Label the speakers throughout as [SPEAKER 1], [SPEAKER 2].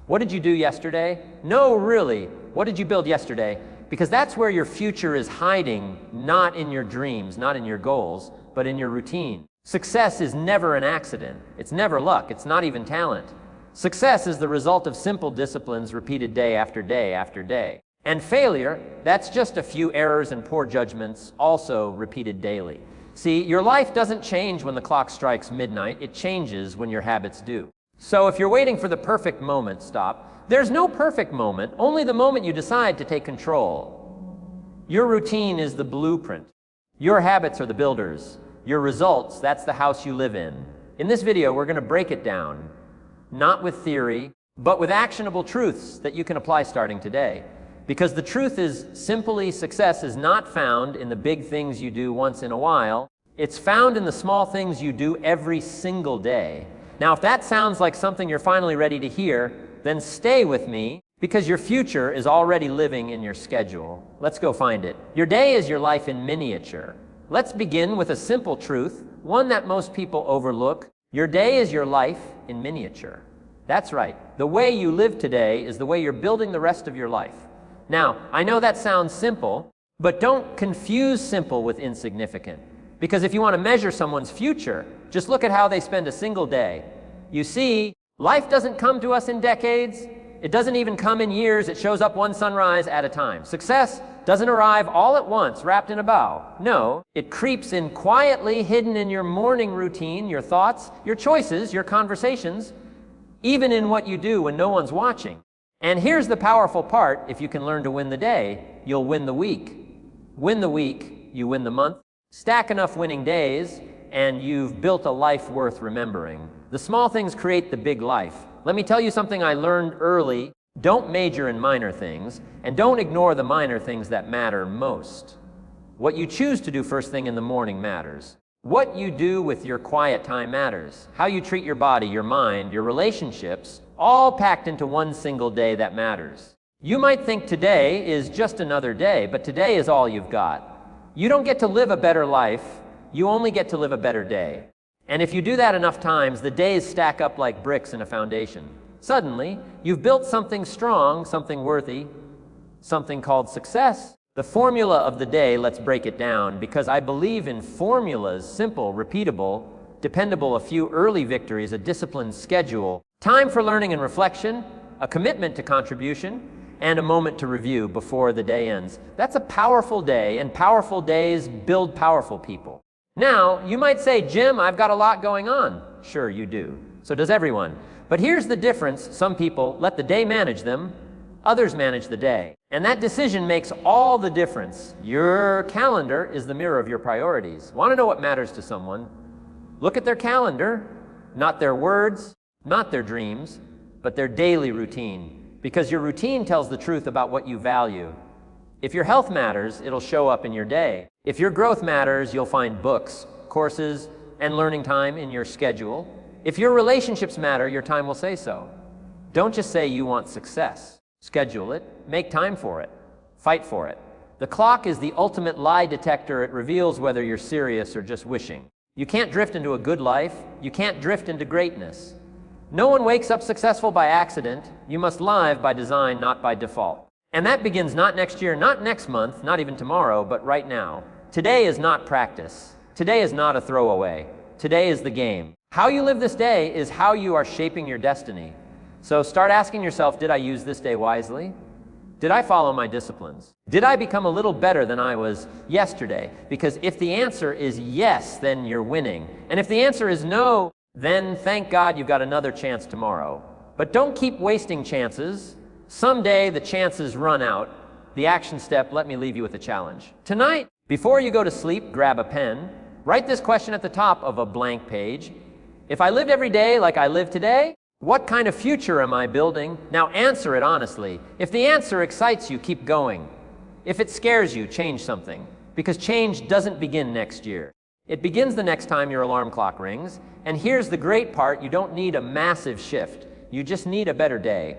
[SPEAKER 1] What did you do yesterday? No, really. What did you build yesterday? Because that's where your future is hiding, not in your dreams, not in your goals, but in your routine. Success is never an accident. It's never luck. It's not even talent. Success is the result of simple disciplines repeated day after day after day. And failure, that's just a few errors and poor judgments, also repeated daily. See, your life doesn't change when the clock strikes midnight. It changes when your habits do. So if you're waiting for the perfect moment, stop. There's no perfect moment, only the moment you decide to take control. Your routine is the blueprint. Your habits are the builders. Your results, that's the house you live in. In this video, we're going to break it down, not with theory, but with actionable truths that you can apply starting today. Because the truth is simply success is not found in the big things you do once in a while. It's found in the small things you do every single day. Now, if that sounds like something you're finally ready to hear, then stay with me because your future is already living in your schedule. Let's go find it. Your day is your life in miniature. Let's begin with a simple truth, one that most people overlook. Your day is your life in miniature. That's right. The way you live today is the way you're building the rest of your life. Now, I know that sounds simple, but don't confuse simple with insignificant. Because if you want to measure someone's future, just look at how they spend a single day. You see, life doesn't come to us in decades. It doesn't even come in years. It shows up one sunrise at a time. Success doesn't arrive all at once, wrapped in a bow. No, it creeps in quietly, hidden in your morning routine, your thoughts, your choices, your conversations, even in what you do when no one's watching. And here's the powerful part. If you can learn to win the day, you'll win the week. Win the week, you win the month. Stack enough winning days, and you've built a life worth remembering. The small things create the big life. Let me tell you something I learned early. Don't major in minor things, and don't ignore the minor things that matter most. What you choose to do first thing in the morning matters. What you do with your quiet time matters. How you treat your body, your mind, your relationships, all packed into one single day that matters. You might think today is just another day, but today is all you've got. You don't get to live a better life, you only get to live a better day. And if you do that enough times, the days stack up like bricks in a foundation. Suddenly, you've built something strong, something worthy, something called success. The formula of the day, let's break it down, because I believe in formulas, simple, repeatable, dependable, a few early victories, a disciplined schedule, time for learning and reflection, a commitment to contribution, and a moment to review before the day ends. That's a powerful day, and powerful days build powerful people. Now, you might say, Jim, I've got a lot going on. Sure, you do. So does everyone. But here's the difference. Some people let the day manage them. Others manage the day. And that decision makes all the difference. Your calendar is the mirror of your priorities. Want to know what matters to someone? Look at their calendar, not their words, not their dreams, but their daily routine. Because your routine tells the truth about what you value. If your health matters, it'll show up in your day. If your growth matters, you'll find books, courses, and learning time in your schedule. If your relationships matter, your time will say so. Don't just say you want success. Schedule it, make time for it, fight for it. The clock is the ultimate lie detector. It reveals whether you're serious or just wishing. You can't drift into a good life. You can't drift into greatness. No one wakes up successful by accident. You must live by design, not by default. And that begins not next year, not next month, not even tomorrow, but right now. Today is not practice. Today is not a throwaway. Today is the game. How you live this day is how you are shaping your destiny. So start asking yourself, did I use this day wisely? Did I follow my disciplines? Did I become a little better than I was yesterday? Because if the answer is yes, then you're winning. And if the answer is no, then thank God you've got another chance tomorrow. But don't keep wasting chances. Someday the chances run out. The action step, let me leave you with a challenge. Tonight, before you go to sleep, grab a pen. Write this question at the top of a blank page. If I lived every day like I live today, what kind of future am I building? Now answer it honestly. If the answer excites you, keep going. If it scares you, change something. Because change doesn't begin next year. It begins the next time your alarm clock rings. And here's the great part, you don't need a massive shift. You just need a better day.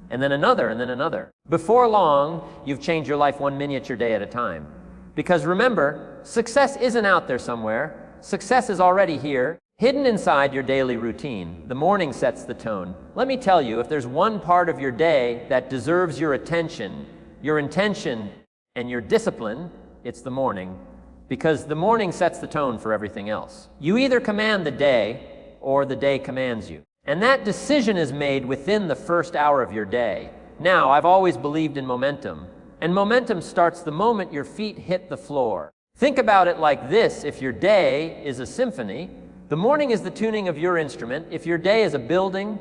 [SPEAKER 1] And then another, and then another. Before long, you've changed your life one miniature day at a time. Because remember, success isn't out there somewhere. Success is already here. Hidden inside your daily routine, the morning sets the tone. Let me tell you, if there's one part of your day that deserves your attention, your intention, and your discipline, it's the morning, because the morning sets the tone for everything else. You either command the day or the day commands you. And that decision is made within the first hour of your day. Now, I've always believed in momentum, and momentum starts the moment your feet hit the floor. Think about it like this: if your day is a symphony, the morning is the tuning of your instrument. If your day is a building,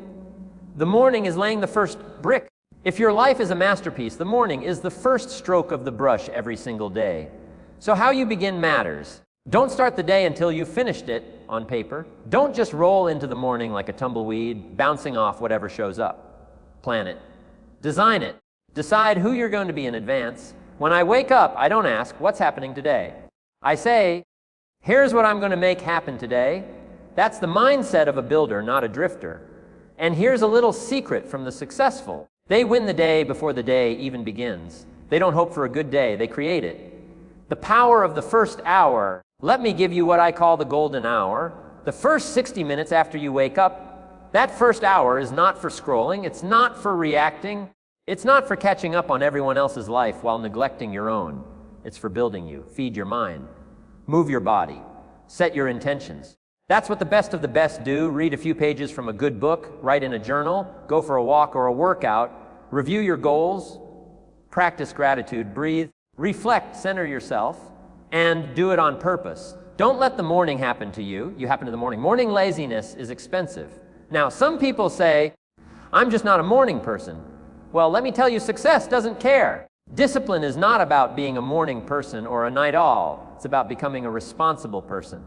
[SPEAKER 1] the morning is laying the first brick. If your life is a masterpiece, the morning is the first stroke of the brush every single day. So how you begin matters. Don't start the day until you've finished it on paper. Don't just roll into the morning like a tumbleweed, bouncing off whatever shows up. Plan it. Design it. Decide who you're going to be in advance. When I wake up, I don't ask, what's happening today? I say, here's what I'm going to make happen today. That's the mindset of a builder, not a drifter. And here's a little secret from the successful. They win the day before the day even begins. They don't hope for a good day, they create it. The power of the first hour. Let me give you what I call the golden hour. The first 60 minutes after you wake up, that first hour is not for scrolling, it's not for reacting, it's not for catching up on everyone else's life while neglecting your own. It's for building you. Feed your mind. Move your body. Set your intentions. That's what the best of the best do. Read a few pages from a good book, write in a journal, go for a walk or a workout, review your goals, practice gratitude, breathe, reflect, center yourself, and do it on purpose. Don't let the morning happen to you. You happen to the morning. Morning laziness is expensive. Now, some people say, I'm just not a morning person. Well, let me tell you, success doesn't care. Discipline is not about being a morning person or a night owl. It's about becoming a responsible person.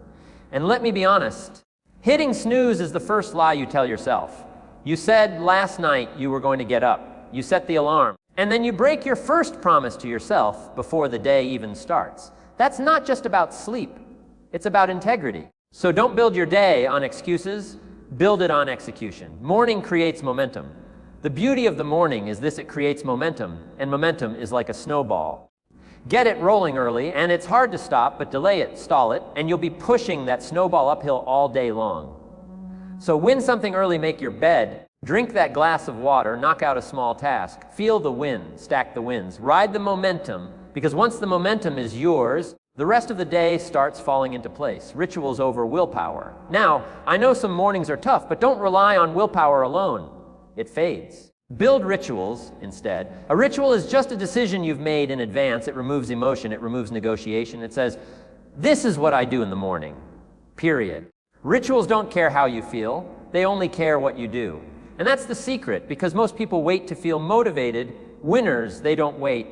[SPEAKER 1] And let me be honest, hitting snooze is the first lie you tell yourself. You said last night you were going to get up. You set the alarm. And then you break your first promise to yourself before the day even starts. That's not just about sleep. It's about integrity. So don't build your day on excuses. Build it on execution. Morning creates momentum. The beauty of the morning is this: it creates momentum, and momentum is like a snowball. Get it rolling early, and it's hard to stop, but delay it, stall it, and you'll be pushing that snowball uphill all day long. So win something early, make your bed, drink that glass of water, knock out a small task, feel the wind, stack the wins, ride the momentum, because once the momentum is yours, the rest of the day starts falling into place. Rituals over willpower. Now, I know some mornings are tough, but don't rely on willpower alone. It fades. Build rituals instead. A ritual is just a decision you've made in advance. It removes emotion. It removes negotiation. It says, this is what I do in the morning, period. Rituals don't care how you feel. They only care what you do. And that's the secret, because most people wait to feel motivated. Winners, they don't wait.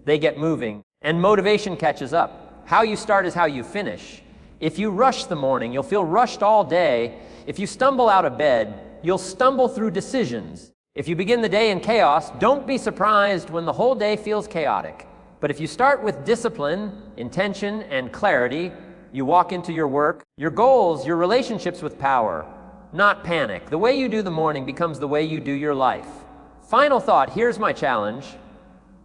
[SPEAKER 1] They get moving. And motivation catches up. How you start is how you finish. If you rush the morning, you'll feel rushed all day. If you stumble out of bed, you'll stumble through decisions. If you begin the day in chaos, don't be surprised when the whole day feels chaotic. But if you start with discipline, intention, and clarity, you walk into your work, your goals, your relationships with power, not panic. The way you do the morning becomes the way you do your life. Final thought, here's my challenge.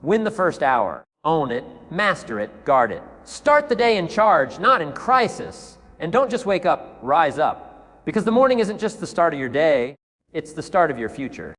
[SPEAKER 1] Win the first hour. Own it, master it, guard it. Start the day in charge, not in crisis. And don't just wake up, rise up. Because the morning isn't just the start of your day, it's the start of your future.